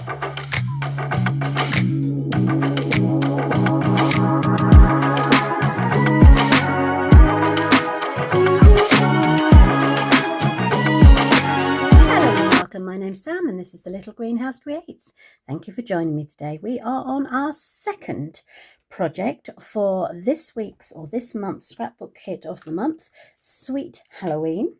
My name's Sam and this is the Little Greenhouse Creates. Thank you for joining me today. We are on our second project for this week's or this month's scrapbook kit of the month, Sweet Halloween.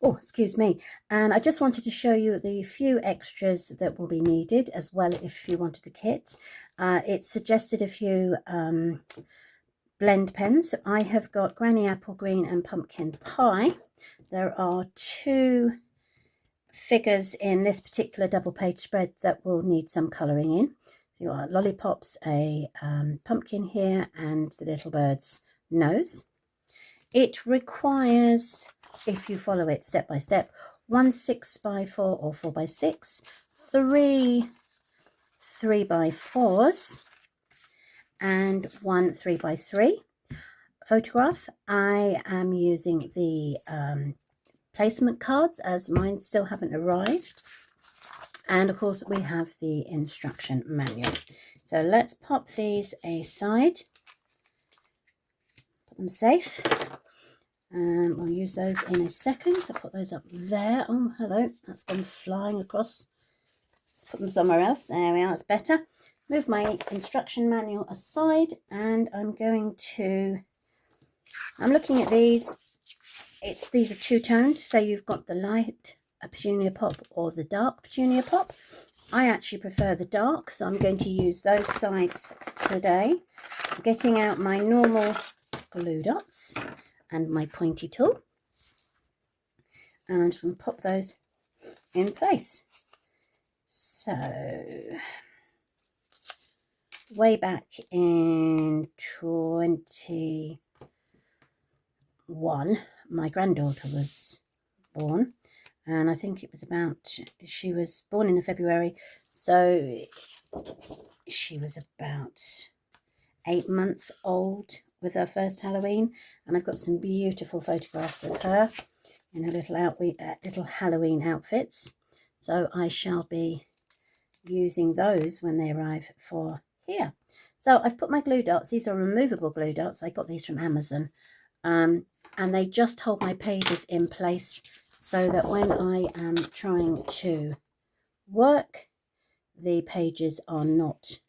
Oh, excuse me. And I just wanted to show you the few extras that will be needed as well if you wanted the kit. It suggested a few blend pens. I have got Granny Apple Green and Pumpkin Pie. There are two figures in this particular double page spread that will need some colouring in. So you've got lollipops, a pumpkin here, and the little bird's nose. It requires, if you follow it step by step, 1 6x4 or 4x6, 3 3x4s, and 1 3x3 photograph. I am using the placement cards as mine still haven't arrived, and of course we have the instruction manual. So let's pop these aside, put them safe, and we'll use those in a second. I'll put those up there. Oh hello, that's gone flying across. Let's put them somewhere else. There we are, that's better. Move my instruction manual aside, and I'm looking at these. These are two-toned, so you've got the light petunia pop or the dark petunia pop. I actually prefer the dark, so I'm going to use those sides today. I'm getting out my normal glue dots and my pointy tool, and I'm just going to pop those in place. So way back in 21, my granddaughter was born, and I think it was she was born in the February, so she was about 8 months old with her first Halloween, and I've got some beautiful photographs of her in her little Halloween outfits, so I shall be using those when they arrive for here. So I've put my glue dots. These are removable glue dots. I got these from Amazon. And they just hold my pages in place so that when I am trying to work, the pages are not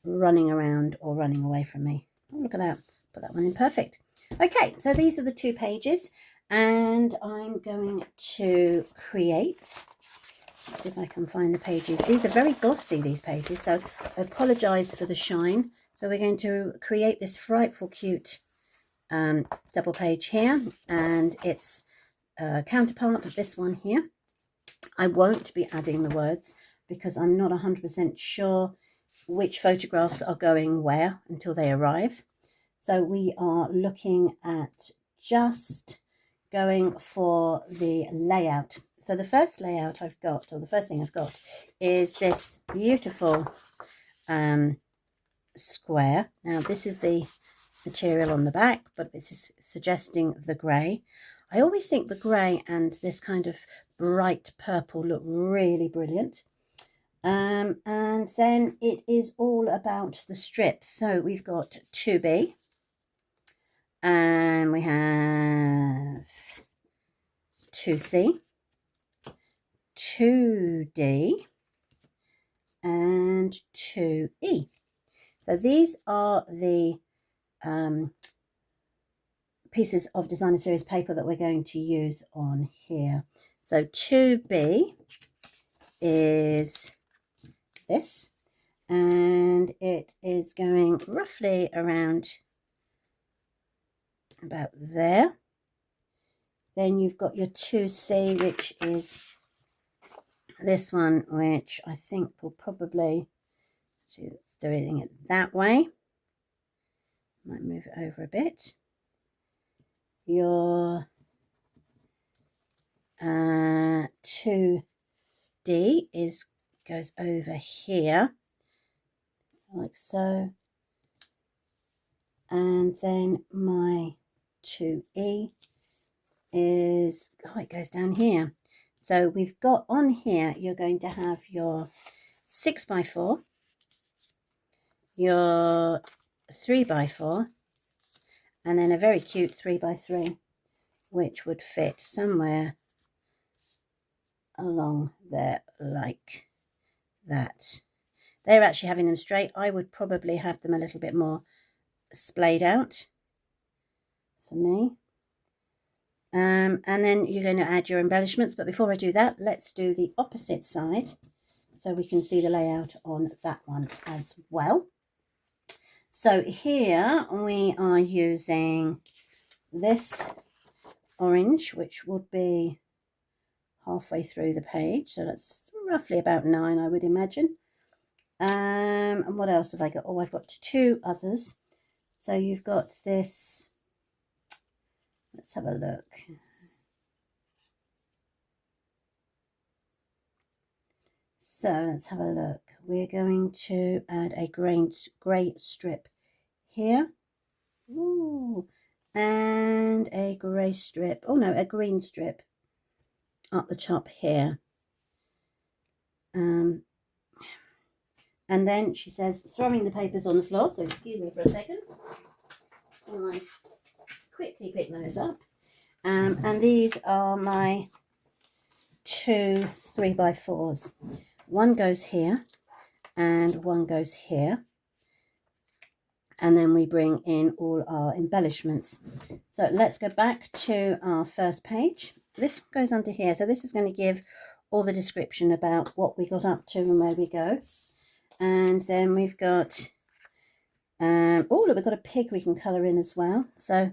running around or running away from me. Oh, look at that. Put that one in perfect. Okay, so these are the two pages, and I'm going to create. Let's see if I can find the pages. These are very glossy, these pages, so I apologise for the shine. So we're going to create this frightful cute double page here, and it's a counterpart of this one here. I won't be adding the words because I'm not 100% sure which photographs are going where until they arrive. So we are looking at just going for the layout. So the first layout I've got, or the first thing I've got, is this beautiful square. Now this is the material on the back, but this is suggesting the grey. I always think the grey and this kind of bright purple look really brilliant. And then it is all about the strips. So we've got 2B, and we have 2C, 2D, and 2E. So these are the pieces of designer series paper that we're going to use on here. So 2B is this, and it is going roughly around about there. Then you've got your 2C, which is this one, which I think will probably, let's do it that way. Might move it over a bit. Your 2D goes over here, like so. And then my 2E is, it goes down here. So we've got on here, you're going to have your 6x4, your 3x4, and then a very cute 3x3, which would fit somewhere along there like that. They're actually having them straight. I would probably have them a little bit more splayed out for me. And then you're going to add your embellishments. But before I do that, let's do the opposite side so we can see the layout on that one as well. So here we are using this orange, which would be halfway through the page. So that's roughly about 9, I would imagine. And what else have I got? Oh, I've got 2 others. So you've got this. Let's have a look. So let's have a look. We're going to add a grey strip here. Ooh. And a grey strip. Oh no, a green strip up the top here. And then she says, throwing the papers on the floor. So excuse me for a second while I quickly pick those up. And these are my 2 3x4s. One goes here and one goes here. And then we bring in all our embellishments. So let's go back to our first page. This goes under here. So this is going to give all the description about what we got up to and where we go. And then we've got, oh, look, we've got a pig we can colour in as well. So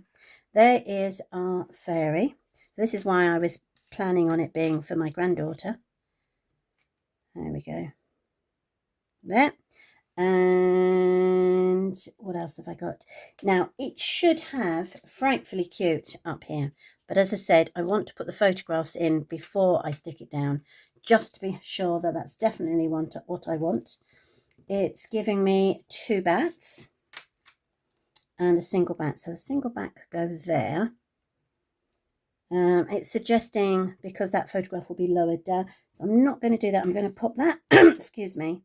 there is our fairy. This is why I was planning on it being for my granddaughter. There we go. There. And what else have I got? Now, it should have frightfully cute up here. But as I said, I want to put the photographs in before I stick it down, just to be sure that that's definitely what I want. It's giving me 2 bats and a single bat. So the single bat could go there. It's suggesting, because that photograph will be lowered down, so I'm not going to do that. I'm going to pop that, excuse me,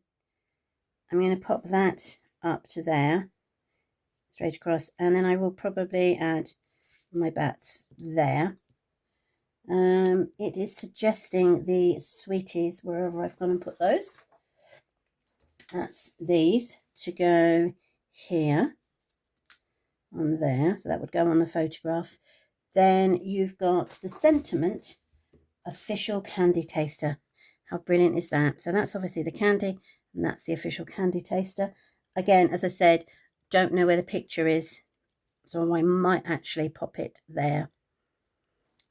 I'm going to pop that up to there, straight across, and then I will probably add my bats there. It is suggesting the sweeties, wherever I've gone and put those. That's these to go here on there, so that would go on the photograph. Then you've got the sentiment official candy taster. How brilliant is that? So that's obviously the candy, and that's the official candy taster. Again, as I said, don't know where the picture is, so I might actually pop it there,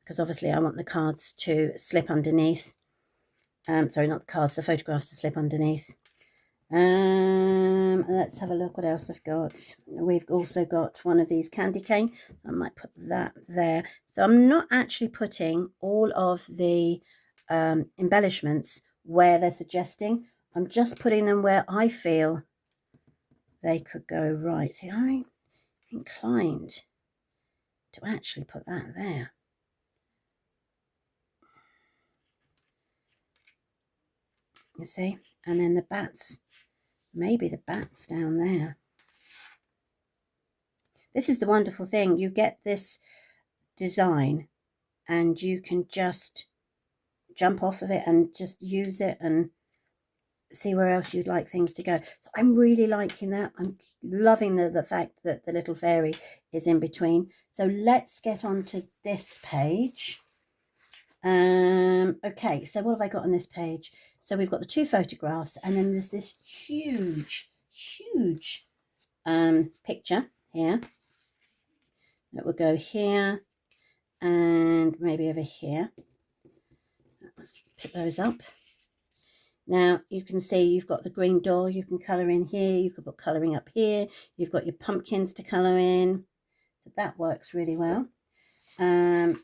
because obviously I want the cards to slip underneath. Sorry, not the cards, the photographs to slip underneath. Let's have a look what else I've got. We've also got one of these candy cane. I might put that there. So I'm not actually putting all of the embellishments where they're suggesting. I'm just putting them where I feel they could go right. See, I'm inclined to actually put that there. You see? And then the bats. Maybe the bats down there. This is the wonderful thing. You get this design and you can just jump off of it and just use it and see where else you'd like things to go. So I'm really liking that. I'm loving the fact that the little fairy is in between. So let's get on to this page. Okay, so what have I got on this page? So we've got the 2 photographs, and then there's this huge picture here that will go here and maybe over here. Let's pick those up. Now you can see you've got the green door you can colour in here. You could put colouring up here. You've got your pumpkins to colour in. So that works really well.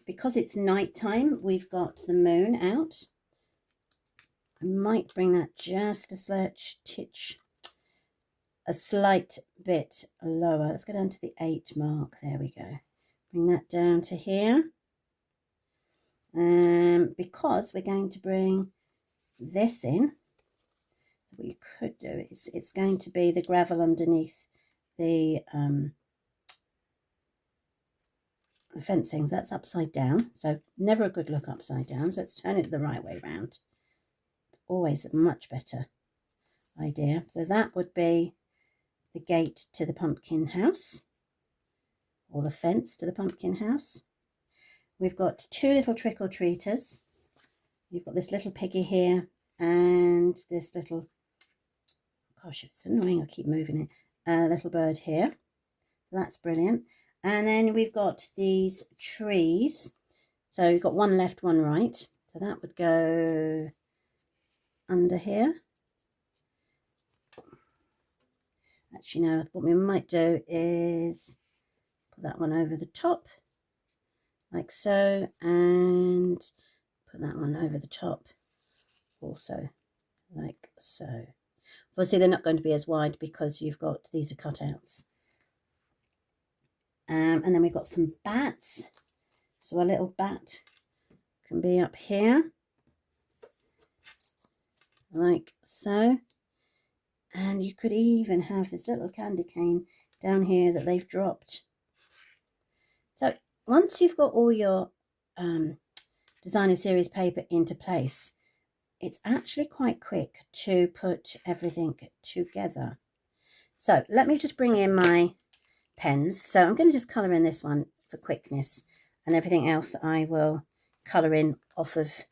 Because it's night time, we've got the moon out. I might bring that just a slight bit lower. Let's go down to the 8 mark. There we go. Bring that down to here. because we're going to bring this in. What you could do is it's going to be the gravel underneath the fencing. That's upside down, so never a good look upside down. So let's turn it the right way round. It's always a much better idea. So that would be the gate to the pumpkin house, or the fence to the pumpkin house. We've got two little trick-or-treaters. You've got this little piggy here and this little, gosh, it's annoying, I keep moving it, little bird here. That's brilliant. And then we've got these trees. So you've got one left, one right. So that would go under here. Actually, no, what we might do is put that one over the top, like so, and put that one over the top also, like so. Obviously, they're not going to be as wide because you've got, these are cutouts. And then we've got some bats. So a little bat can be up here, like so. And you could even have this little candy cane down here that they've dropped. So once you've got all your designer series paper into place, it's actually quite quick to put everything together. So let me just bring in my pens. So I'm going to just colour in this one for quickness, and everything else I will colour in off of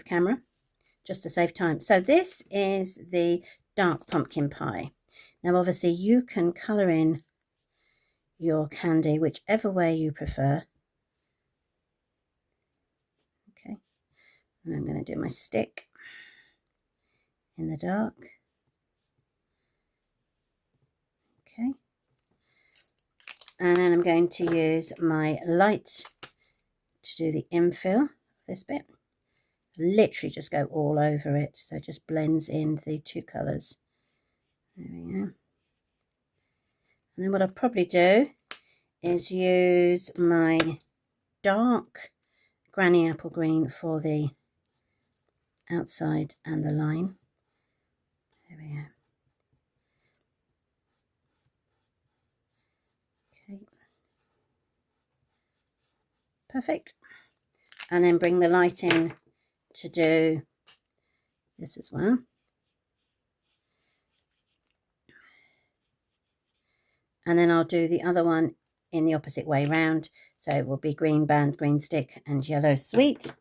camera, just to save time. So this is the dark pumpkin pie. Now obviously you can colour in your candy whichever way you prefer. Okay, and I'm going to do my stick in the dark. Okay, and then I'm going to use my light to do the infill of this bit. Literally just go all over it, so it just blends in the two colours. There we go. And then what I'll probably do is use my dark granny apple green for the outside and the line. There we go. Okay. Perfect. And then bring the light in to do this as well. And then I'll do the other one in the opposite way round. So it will be green band, green stick, and yellow sweet.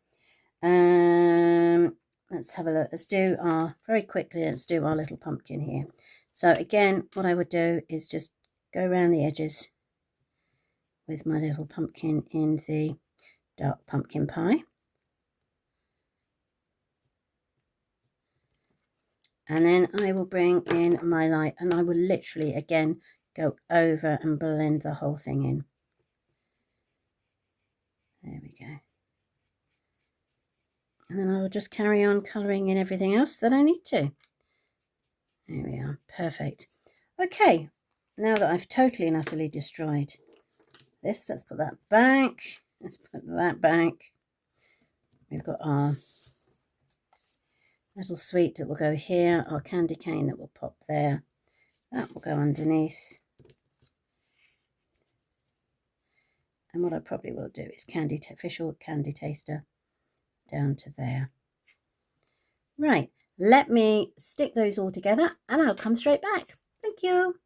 Let's have a look. Let's do our, very quickly, let's do our little pumpkin here. So again, what I would do is just go around the edges with my little pumpkin in the dark pumpkin pie. And then I will bring in my light, and I will literally again go over and blend the whole thing in. There we go. And then I will just carry on colouring in everything else that I need to. There we are, perfect. Okay, now that I've totally and utterly destroyed this, let's put that back. Let's put that back. We've got our little sweet that will go here, our candy cane that will pop there. That will go underneath. And what I probably will do is official candy taster down to there. Right, let me stick those all together and I'll come straight back. Thank you.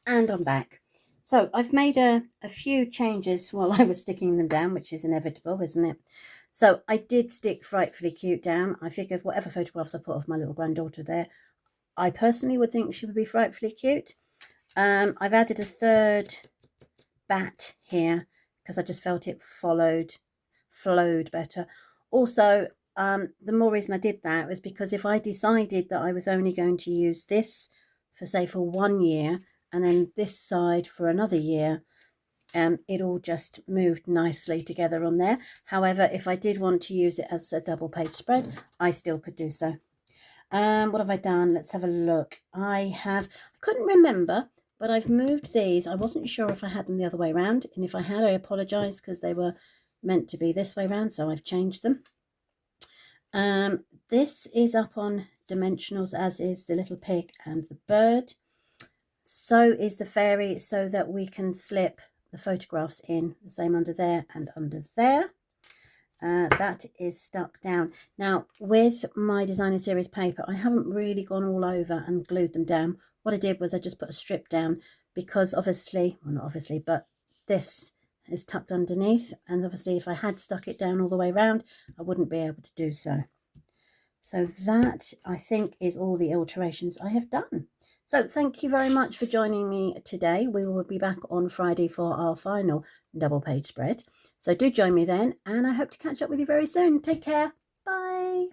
And I'm back. So I've made a few changes while I was sticking them down, which is inevitable, isn't it? So I did stick Frightfully Cute down. I figured whatever photographs I put of my little granddaughter there, I personally would think she would be frightfully cute. I've added a third bat here because I just felt it flowed better. Also, the more reason I did that was because if I decided that I was only going to use this for 1 year and then this side for another year, it all just moved nicely together on there. However, if I did want to use it as a double page spread, I still could do so. What have I done? Let's have a look. I couldn't remember, but I've moved these. I wasn't sure if I had them the other way around, and if I had, I apologise, because they were meant to be this way around, so I've changed them. This is up on dimensionals, as is the little pig and the bird. So is the fairy, so that we can slip the photographs in, the same under there and under there. That is stuck down. Now, with my designer series paper, I haven't really gone all over and glued them down. What I did was I just put a strip down, because obviously, well, not obviously, but this is tucked underneath, and obviously if I had stuck it down all the way around, I wouldn't be able to do so. So that, I think, is all the alterations I have done. So thank you very much for joining me today. We will be back on Friday for our final double page spread. So do join me then, and I hope to catch up with you very soon. Take care. Bye.